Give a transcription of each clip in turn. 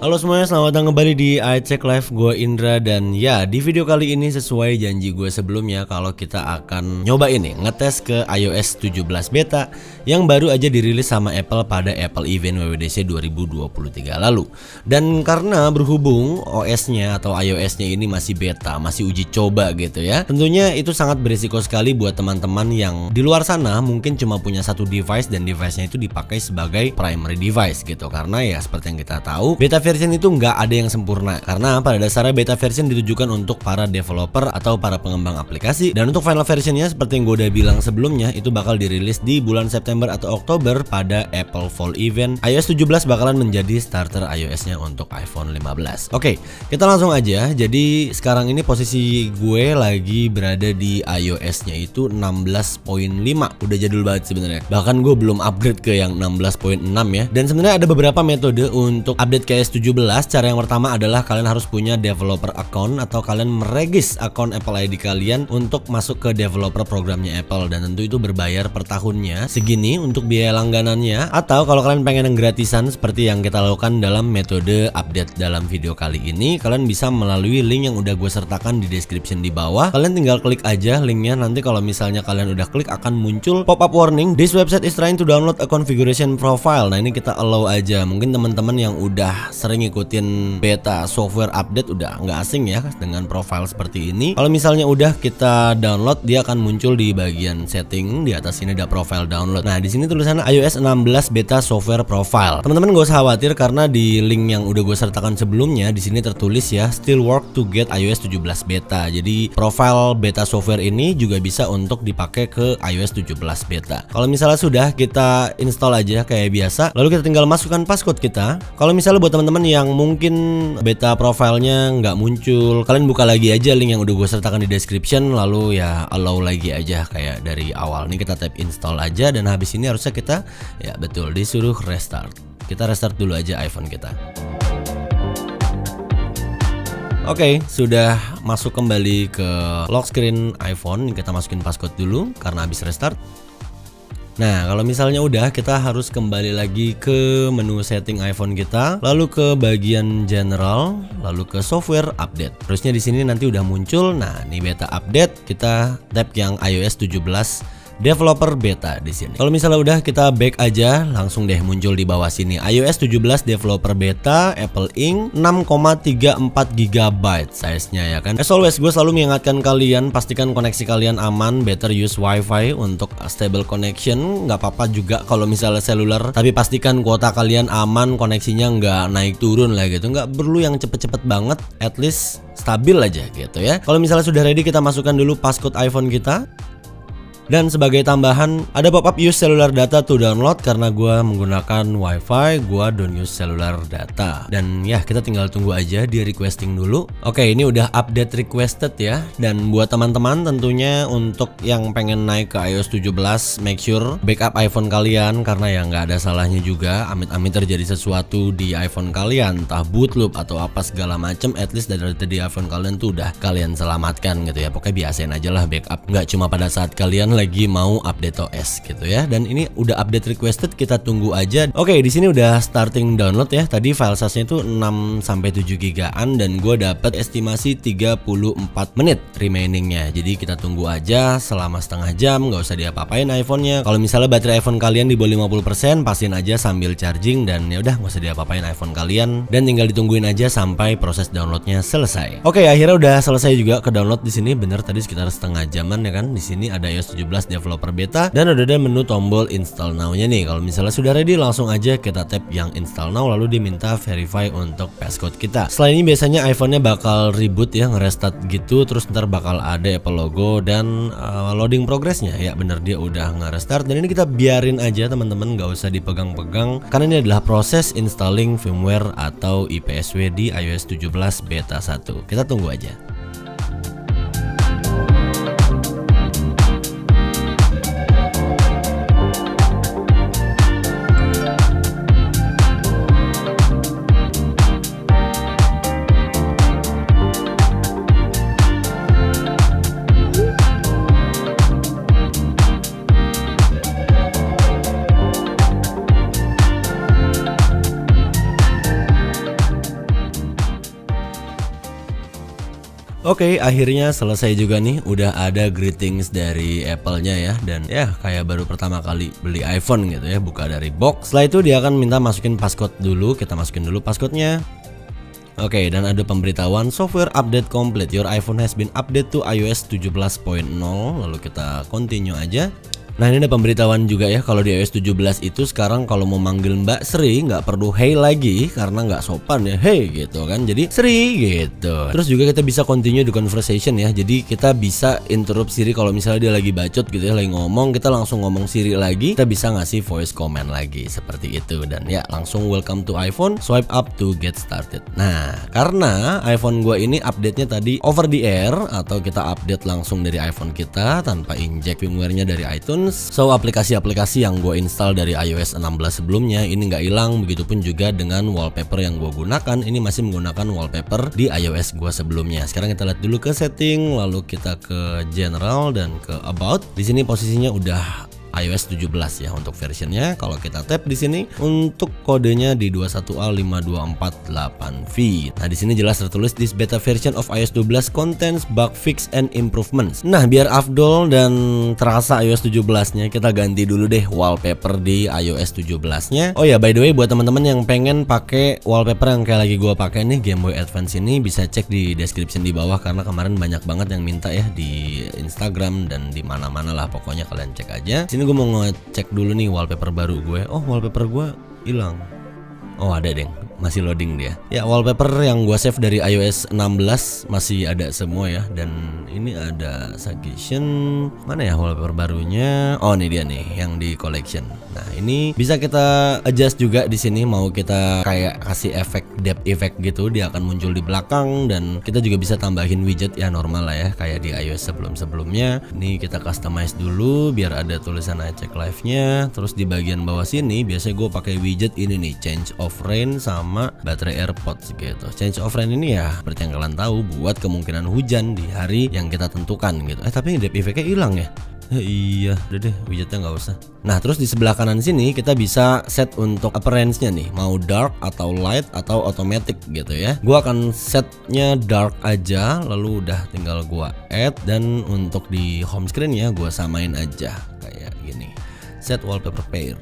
Halo semuanya, selamat datang kembali di iCek Live. Gue Indra dan ya di video kali ini sesuai janji gue sebelumnya kalau kita akan nyoba ini ngetes ke iOS 17 beta yang baru aja dirilis sama Apple pada Apple Event WWDC 2023 lalu. Dan karena berhubung OS-nya atau iOS-nya ini masih beta, masih uji coba gitu ya, tentunya itu sangat berisiko sekali buat teman-teman yang di luar sana mungkin cuma punya satu device dan device-nya itu dipakai sebagai primary device gitu. Karena ya seperti yang kita tahu, beta version itu nggak ada yang sempurna karena pada dasarnya beta version ditujukan untuk para developer atau para pengembang aplikasi, dan untuk final versionnya seperti yang gue udah bilang sebelumnya itu bakal dirilis di bulan September atau Oktober pada Apple Fall Event. iOS 17 bakalan menjadi starter iOS-nya untuk iPhone 15. Oke, kita langsung aja. Jadi sekarang ini posisi gue lagi berada di iOS-nya itu 16.5. Udah jadul banget sebenarnya. Bahkan gue belum upgrade ke yang 16.6 ya. Dan sebenarnya ada beberapa metode untuk update ke iOS 17. Cara yang pertama adalah kalian harus punya developer account atau kalian meregis akun Apple ID kalian untuk masuk ke developer programnya Apple, dan tentu itu berbayar per tahunnya segini untuk biaya langganannya. Atau kalau kalian pengen yang gratisan seperti yang kita lakukan dalam metode update dalam video kali ini, kalian bisa melalui link yang udah gue sertakan di description di bawah. Kalian tinggal klik aja linknya, nanti kalau misalnya kalian udah klik akan muncul pop-up warning, this website is trying to download a configuration profile. Nah ini kita allow aja. Mungkin teman-teman yang udah sering ikutin beta software update udah nggak asing ya dengan profile seperti ini. Kalau misalnya udah kita download, dia akan muncul di bagian setting. Di atas ini ada profile download. Nah di sini tulisannya iOS 16 beta software profile. Teman-teman gak usah khawatir karena di link yang udah gue sertakan sebelumnya di sini tertulis ya still work to get iOS 17 beta. Jadi profile beta software ini juga bisa untuk dipakai ke iOS 17 beta. Kalau misalnya sudah, kita install aja kayak biasa. Lalu kita tinggal masukkan passcode kita. Kalau misalnya buat teman-teman yang mungkin beta profilnya nggak muncul, kalian buka lagi aja link yang udah gue sertakan di description, lalu ya allow lagi aja kayak dari awal. Nih kita tap install aja, dan habis ini harusnya kita ya betul disuruh restart. Kita restart dulu aja iPhone kita. Oke, sudah masuk kembali ke lock screen iPhone. Kita masukin passcode dulu karena habis restart. Nah, kalau misalnya udah, kita harus kembali lagi ke menu setting iPhone kita, lalu ke bagian general, lalu ke software update. Terusnya di sini nanti udah muncul. Nah, ini beta update, kita tap yang iOS 17 developer beta di sini. Kalau misalnya udah, kita back aja, langsung deh muncul di bawah sini iOS 17 developer beta Apple Inc 6,34 GB size-nya ya kan. As always, gue selalu mengingatkan kalian, pastikan koneksi kalian aman, better use WiFi untuk stable connection. Nggak apa-apa juga kalau misalnya seluler, tapi pastikan kuota kalian aman, koneksinya nggak naik turun lah gitu. Nggak perlu yang cepet-cepet banget, at least stabil aja gitu ya. Kalau misalnya sudah ready, kita masukkan dulu passcode iPhone kita. Dan sebagai tambahan ada pop-up use cellular data to download. Karena gue menggunakan WiFi, gue don't use cellular data. Dan ya kita tinggal tunggu aja di requesting dulu. Oke, ini udah update requested ya. Dan buat teman-teman tentunya untuk yang pengen naik ke iOS 17, make sure backup iPhone kalian, karena ya nggak ada salahnya juga amit-amit terjadi sesuatu di iPhone kalian, entah bootloop atau apa segala macem, at least dari di iPhone kalian tuh udah kalian selamatkan gitu ya. Pokoknya biasain aja lah backup, nggak cuma pada saat kalian lagi mau update OS gitu ya. Dan ini udah update requested, kita tunggu aja. Oke, di sini udah starting download ya. Tadi file size-nya itu 6 sampai 7 gigaan, dan gue dapat estimasi 34 menit remainingnya. Jadi kita tunggu aja selama setengah jam, nggak usah diapa-apain iPhone-nya. Kalau misalnya baterai iPhone kalian di bawah 50%, pastiin aja sambil charging, dan ya udah nggak usah diapa-apain iPhone kalian, dan tinggal ditungguin aja sampai proses downloadnya selesai. Oke, akhirnya udah selesai juga ke download di sini. Bener tadi sekitar setengah jaman ya kan. Di sini ada iOS 17 developer beta, dan udah ada menu tombol install now-nya nih. Kalau misalnya sudah ready, langsung aja kita tap yang install now, lalu diminta verify untuk passcode kita. Setelah ini biasanya iPhone-nya bakal reboot ya, ngerestart gitu, terus ntar bakal ada Apple logo dan loading progressnya. Ya bener, dia udah ngerestart, dan ini kita biarin aja teman-teman, nggak usah dipegang-pegang karena ini adalah proses installing firmware atau IPSW di iOS 17 beta 1. Kita tunggu aja. Oke, akhirnya selesai juga nih. Udah ada greetings dari Apple-nya ya. Dan ya kayak baru pertama kali beli iPhone gitu ya, buka dari box. Setelah itu dia akan minta masukin passcode dulu. Kita masukin dulu passcode-nya. Oke, dan ada pemberitahuan software update complete. Your iPhone has been update to iOS 17.0. Lalu kita continue aja. Nah, ini ada pemberitahuan juga ya, kalau di iOS 17 itu sekarang kalau mau manggil Mbak Sri nggak perlu hey lagi karena nggak sopan ya, hey gitu kan, jadi Sri gitu. Terus juga kita bisa continue the conversation ya, jadi kita bisa interrupt Siri kalau misalnya dia lagi bacot gitu ya, lagi ngomong, kita langsung ngomong Siri lagi, kita bisa ngasih voice comment lagi seperti itu. Dan ya langsung welcome to iPhone, swipe up to get started. Nah, karena iPhone gua ini update-nya tadi over the air atau kita update langsung dari iPhone kita tanpa inject firmware-nya dari iTunes. So aplikasi-aplikasi yang gue install dari iOS 16 sebelumnya ini nggak hilang. Begitupun juga dengan wallpaper yang gue gunakan, ini masih menggunakan wallpaper di iOS gue sebelumnya. Sekarang kita lihat dulu ke setting, lalu kita ke general dan ke about. Di sini posisinya udah iOS 17 ya untuk versionnya. Kalau kita tap di sini untuk kodenya di 21A5248V. Nah, di sini jelas tertulis this beta version of iOS 12 contains bug fix and improvements. Nah, biar afdol dan terasa iOS 17-nya, kita ganti dulu deh wallpaper di iOS 17-nya. Oh ya, by the way, buat teman-teman yang pengen pakai wallpaper yang kayak lagi gua pakai nih, Game Boy Advance ini, bisa cek di description di bawah karena kemarin banyak banget yang minta ya di Instagram dan di mana-mana lah, pokoknya kalian cek aja. Sini gue mau ngecek dulu nih wallpaper baru gue. Oh, wallpaper gue hilang. Oh, ada deng, masih loading dia. Ya, wallpaper yang gue save dari iOS 16 masih ada semua ya. Dan ini ada suggestion. Mana ya wallpaper barunya? Oh, ini dia nih yang di collection. Nah, ini bisa kita adjust juga di sini. Mau kita kayak kasih efek depth effect gitu, dia akan muncul di belakang. Dan kita juga bisa tambahin widget ya, normal lah ya, kayak di iOS sebelum-sebelumnya. Ini kita customize dulu biar ada tulisan I check live-nya. Terus di bagian bawah sini biasanya gue pakai widget ini nih, change of rain sama baterai AirPods gitu. Change of rain ini ya seperti yang kalian tahu buat kemungkinan hujan di hari yang kita tentukan gitu. Tapi depth effect-nya hilang ya. Iya, udah deh, widgetnya nggak usah. Nah, terus di sebelah kanan sini kita bisa set untuk appearance-nya nih, mau dark atau light atau automatic gitu ya. Gua akan setnya dark aja, lalu udah tinggal gua add. Dan untuk di home screen-nya gua samain aja kayak gini, set wallpaper pair.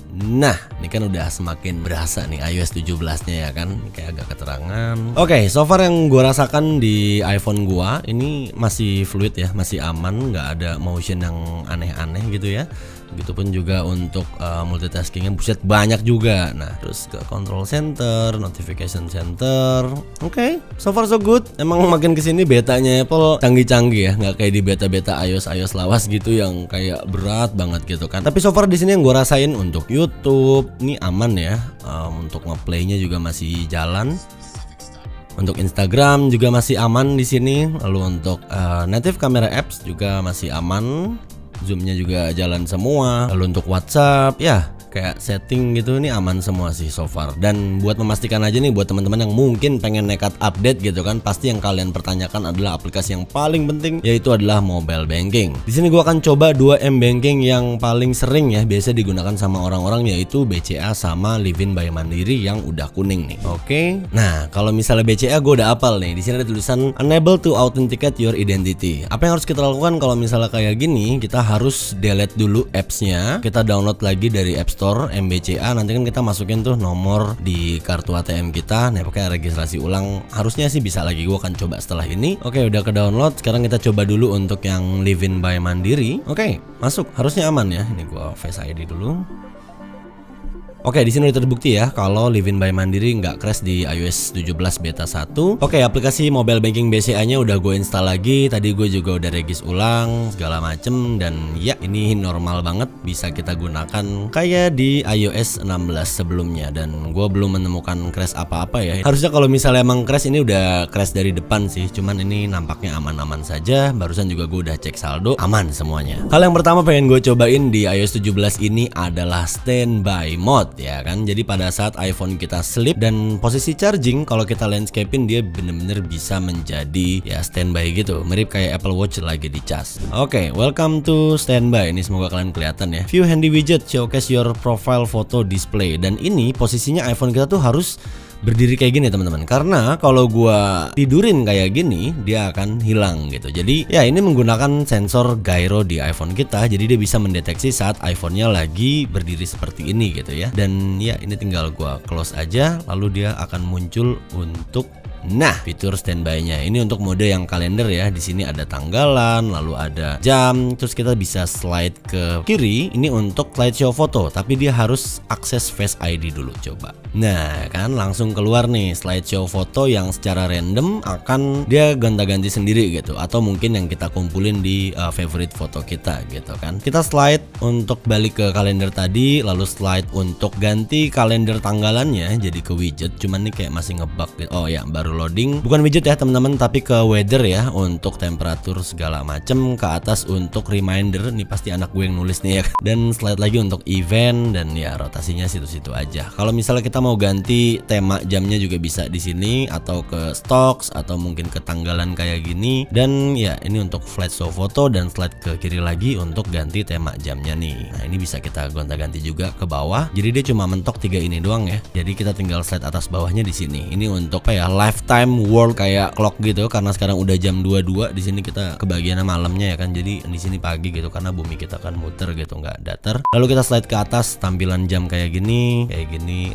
Nah, ini kan udah semakin berasa nih iOS 17-nya ya kan, kayak agak keterangan. Oke, so far yang gua rasakan di iPhone gua ini masih fluid ya, masih aman, nggak ada motion yang aneh-aneh gitu ya. Begitupun juga untuk multitaskingnya, buset banyak juga. Nah, terus ke control center, notification center. Oke, so far so good. Emang makin kesini betanya Apple canggih-canggih ya, nggak kayak di beta-beta iOS lawas gitu yang kayak berat banget gitu kan. Tapi so far di sini yang gue rasain untuk YouTube ini aman ya. Untuk ngeplaynya juga masih jalan. Untuk Instagram juga masih aman di sini. Lalu untuk native camera apps juga masih aman. Zoomnya juga jalan semua. Lalu untuk WhatsApp ya kayak setting gitu ini aman semua sih so far. Dan buat memastikan aja nih buat teman-teman yang mungkin pengen nekat update gitu kan, pasti yang kalian pertanyakan adalah aplikasi yang paling penting, yaitu adalah mobile banking. Di sini gua akan coba 2M banking yang paling sering ya biasa digunakan sama orang-orang, yaitu BCA sama Livin by Mandiri yang udah kuning nih. Oke. Nah, kalau misalnya BCA gua udah hafal nih. Di sini ada tulisan unable to authenticate your identity. Apa yang harus kita lakukan kalau misalnya kayak gini? Kita harus delete dulu apps-nya. Kita download lagi dari App Store MBCA, nanti kan kita masukin tuh nomor di kartu ATM kita. Nah, pakai registrasi ulang, harusnya sih bisa lagi. Gua akan coba setelah ini. Oke, udah ke download. Sekarang kita coba dulu untuk yang Livin by Mandiri. Oke, masuk, harusnya aman ya. Ini gua Face ID dulu. Oke, di sini udah terbukti ya kalau Livin by Mandiri nggak crash di iOS 17 beta 1. Oke, aplikasi mobile banking BCA-nya udah gue install lagi. Tadi gue juga udah regis ulang segala macem, dan ya ini normal banget, bisa kita gunakan kayak di iOS 16 sebelumnya. Dan gue belum menemukan crash apa-apa ya. Harusnya kalau misalnya emang crash ini udah crash dari depan sih, cuman ini nampaknya aman-aman saja. Barusan juga gue udah cek saldo, aman semuanya. Hal yang pertama pengen gue cobain di iOS 17 ini adalah standby mode ya kan. Jadi pada saat iPhone kita sleep dan posisi charging, kalau kita landscapein dia bener-bener bisa menjadi ya standby gitu, mirip kayak Apple Watch lagi di cas. Oke, welcome to standby. Ini semoga kalian kelihatan ya. View handy widget, showcase your profile photo display. Dan ini posisinya iPhone kita tuh harus berdiri kayak gini teman-teman. Karena kalau gua tidurin kayak gini dia akan hilang gitu. Jadi ya ini menggunakan sensor gyro di iPhone kita, jadi dia bisa mendeteksi saat iPhone-nya lagi berdiri seperti ini gitu ya. Dan ya ini tinggal gua close aja, lalu dia akan muncul untuk fitur standby-nya. Ini untuk mode yang kalender ya. Di sini ada tanggalan, lalu ada jam, terus kita bisa slide ke kiri. Ini untuk slideshow foto, tapi dia harus akses Face ID dulu coba. Nah, kan langsung keluar nih slideshow foto yang secara random akan dia gonta-ganti sendiri gitu, atau mungkin yang kita kumpulin di favorite foto kita gitu kan. Kita slide untuk balik ke kalender tadi, lalu slide untuk ganti kalender tanggalannya jadi ke widget. Cuman nih kayak masih ngebug gitu. Oh ya, baru loading, bukan widget ya teman-teman, tapi ke weather ya, untuk temperatur segala macem. Ke atas untuk reminder, nih pasti anak gue yang nulis nih ya. Dan slide lagi untuk event, dan ya rotasinya situ-situ aja. Kalau misalnya kita mau ganti tema jamnya juga bisa di sini, atau ke stocks, atau mungkin ke tanggalan kayak gini. Dan ya ini untuk slideshow foto, dan slide ke kiri lagi untuk ganti tema jamnya nih. Nah ini bisa kita gonta-ganti juga ke bawah. Jadi dia cuma mentok 3 ini doang ya. Jadi kita tinggal slide atas bawahnya di sini. Ini untuk apa ya, lifetime world kayak clock gitu, karena sekarang udah jam 22 di sini, kita kebagiannya malamnya ya kan. Jadi di sini pagi gitu karena bumi kita kan muter gitu, nggak datar. Lalu kita slide ke atas, tampilan jam kayak gini,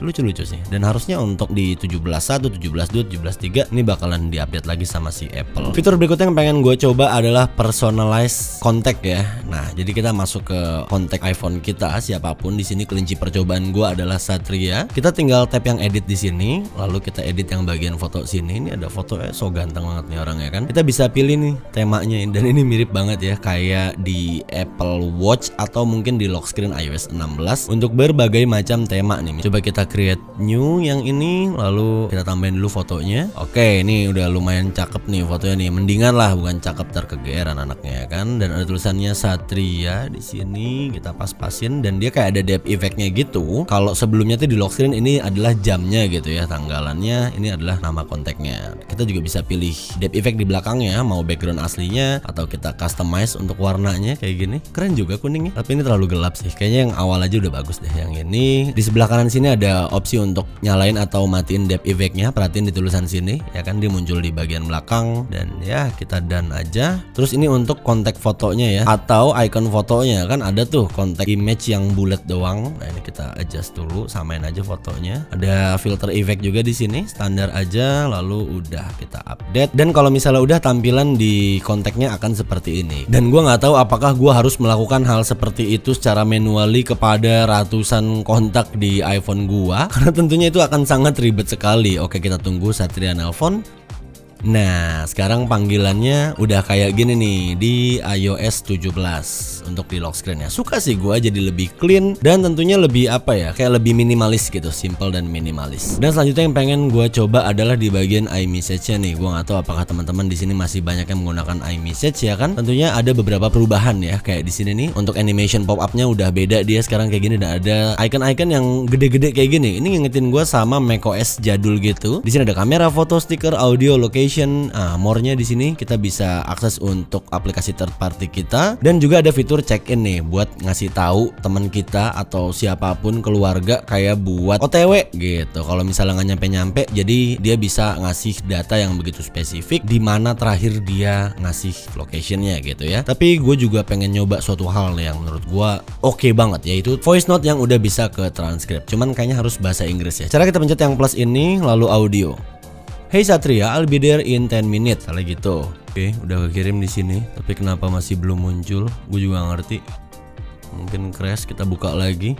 lucu-lucu sih. Dan harusnya untuk di 17.1, 17.2, 17.3 ini bakalan diupdate lagi sama si Apple. Fitur berikutnya yang pengen gue coba adalah personalize kontak ya. Nah, jadi kita masuk ke kontak iPhone kita siapapun. Di sini kelinci percobaan gue adalah Satria. Kita tinggal tap yang edit di sini, lalu kita edit yang bagian foto sini. Ini ada foto so ganteng banget nih orang ya kan. Kita bisa pilih nih temanya, dan ini mirip banget ya kayak di Apple Watch atau mungkin di lock screen iOS 16 untuk berbagai macam tema nih. Coba kita create new yang ini, lalu kita tambahin dulu fotonya. Oke, ini udah lumayan cakep nih fotonya nih. Mendingan lah, bukan cakep terkegeeran anaknya ya kan. Dan ada tulisannya Satria di sini, kita pas-pasin, dan dia kayak ada depth effect-nya gitu. Kalau sebelumnya tuh di lock screen ini adalah jamnya gitu ya, tanggalannya, ini adalah nama kontaknya. Kita juga bisa pilih depth effect di belakangnya, mau background aslinya atau kita customize untuk warnanya kayak gini. Keren juga kuningnya, tapi ini terlalu gelap sih. Kayaknya yang awal aja udah bagus deh. Yang ini di sebelah kanan sini ada opsi untuk nyalain atau matiin depth effect-nya. Perhatiin di tulisan sini ya kan, dia muncul di bagian belakang, dan ya kita done aja. Terus ini untuk kontak fotonya ya, atau icon fotonya kan ada tuh kontak image yang bulat doang. Nah ini kita adjust dulu, samain aja fotonya. Ada filter effect juga di sini, standar aja. Lalu udah kita update, dan kalau misalnya udah, tampilan di kontaknya akan seperti ini. Dan gua nggak tahu apakah gua harus melakukan hal seperti itu secara manually kepada ratusan kontak di iPhone gua, karena tentunya itu akan sangat ribet sekali. Oke, kita tunggu Satria nelpon. Nah, sekarang panggilannya udah kayak gini nih di iOS 17 untuk di lock screen ya. Suka sih gua, jadi lebih clean dan tentunya lebih apa ya, kayak lebih minimalis gitu, simple dan minimalis. Dan selanjutnya yang pengen gua coba adalah di bagian iMessage-nya nih. Gua nggak tahu apakah teman-teman di sini masih banyak yang menggunakan iMessage ya kan. Tentunya ada beberapa perubahan ya, kayak di sini nih untuk animation pop-up-nya udah beda dia sekarang kayak gini, dan ada icon-icon yang gede-gede kayak gini. Ini ngingetin gua sama macOS jadul gitu. Di sini ada kamera, foto, stiker, audio, location. More-nya di sini kita bisa akses untuk aplikasi third party kita, dan juga ada fitur check-in nih buat ngasih tahu teman kita atau siapapun keluarga kayak buat OTW gitu. Kalau misalnya nggak nyampe-nyampe, jadi dia bisa ngasih data yang begitu spesifik di mana terakhir dia ngasih location-nya gitu ya. Tapi gue juga pengen nyoba suatu hal yang menurut gue oke banget, yaitu voice note yang udah bisa ke transcript. Cuman kayaknya harus bahasa Inggris ya. Cara kita pencet yang plus ini, lalu audio. Hey Satria, I'll be there in 10 minutes. Salah gitu. Oke, udah kekirim di sini. Tapi kenapa masih belum muncul? Gue juga gak ngerti. Mungkin crash, kita buka lagi.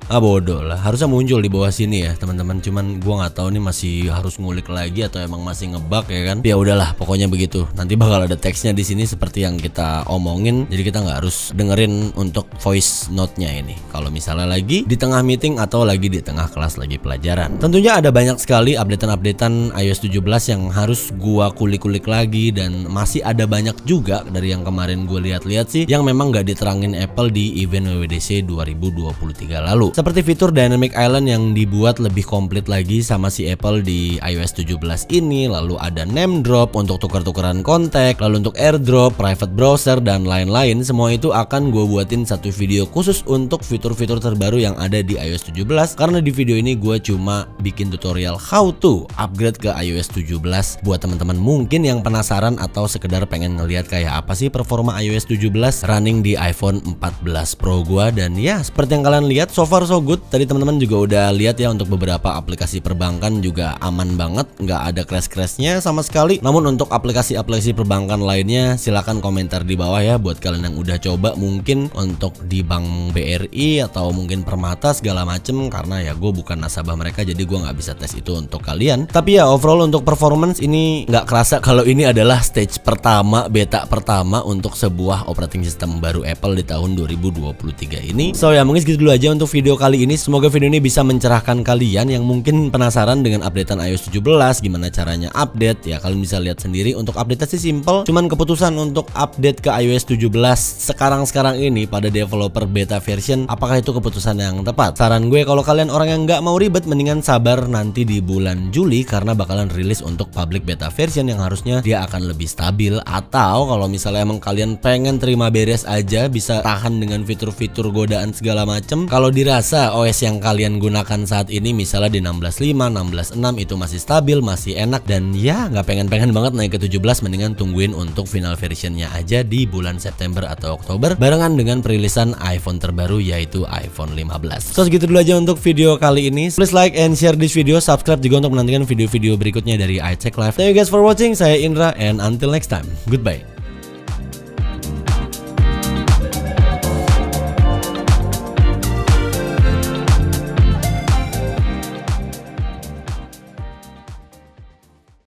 Bodoh lah, harusnya muncul di bawah sini ya teman-teman. Cuman gua nggak tahu nih masih harus ngulik lagi atau emang masih ngebug ya kan. Ya udahlah, pokoknya begitu. Nanti bakal ada teksnya di sini seperti yang kita omongin. Jadi kita nggak harus dengerin untuk voice note-nya ini. Kalau misalnya lagi di tengah meeting atau lagi di tengah kelas lagi pelajaran. Tentunya ada banyak sekali updatean iOS 17 yang harus gua kulik-kulik lagi, dan masih ada banyak juga dari yang kemarin gue lihat-lihat sih yang memang nggak diterangin Apple di event WWDC 2023 lalu. seperti fitur Dynamic Island yang dibuat lebih komplit lagi sama si Apple di iOS 17 ini, lalu ada name drop untuk tukar-tukaran kontak, lalu untuk airdrop, private browser, dan lain-lain. Semua itu akan gue buatin satu video khusus untuk fitur-fitur terbaru yang ada di iOS 17, karena di video ini gue cuma bikin tutorial how to upgrade ke iOS 17 buat teman-teman mungkin yang penasaran atau sekedar pengen ngeliat kayak apa sih performa iOS 17 running di iPhone 14 Pro gua. Dan ya, seperti yang kalian lihat, so far so good. Tadi teman-teman juga udah lihat ya, untuk beberapa aplikasi perbankan juga aman banget, nggak ada crash-crashnya sama sekali. Namun untuk aplikasi-aplikasi perbankan lainnya silahkan komentar di bawah ya, buat kalian yang udah coba mungkin untuk di Bank BRI atau mungkin Permata segala macem, karena ya gue bukan nasabah mereka, jadi gue nggak bisa tes itu untuk kalian. Tapi ya overall untuk performance ini nggak kerasa kalau ini adalah stage pertama, beta pertama untuk sebuah operating system baru Apple di tahun 2023 ini. So ya, mungkin segitu dulu aja untuk video kali ini. Semoga video ini bisa mencerahkan kalian yang mungkin penasaran dengan updatean iOS 17, gimana caranya update. Ya kalian bisa lihat sendiri, untuk update sih simple, cuman keputusan untuk update ke iOS 17 sekarang ini pada developer beta version, apakah itu keputusan yang tepat? Saran gue, kalau kalian orang yang nggak mau ribet, mendingan sabar nanti di bulan Juli, karena bakalan rilis untuk public beta version yang harusnya dia akan lebih stabil. Atau kalau misalnya emang kalian pengen terima beres aja, bisa tahan dengan fitur-fitur godaan segala macem, kalau dirasa OS yang kalian gunakan saat ini misalnya di 16.5, 16.6 itu masih stabil, masih enak, dan ya nggak pengen-pengen banget naik ke 17, mendingan tungguin untuk final versionnya aja di bulan September atau Oktober barengan dengan perilisan iPhone terbaru, yaitu iPhone 15. So segitu dulu aja untuk video kali ini. Please like and share this video, subscribe juga untuk menantikan video-video berikutnya dari iCheck Live. Thank you guys for watching. Saya Indra, and until next time, goodbye.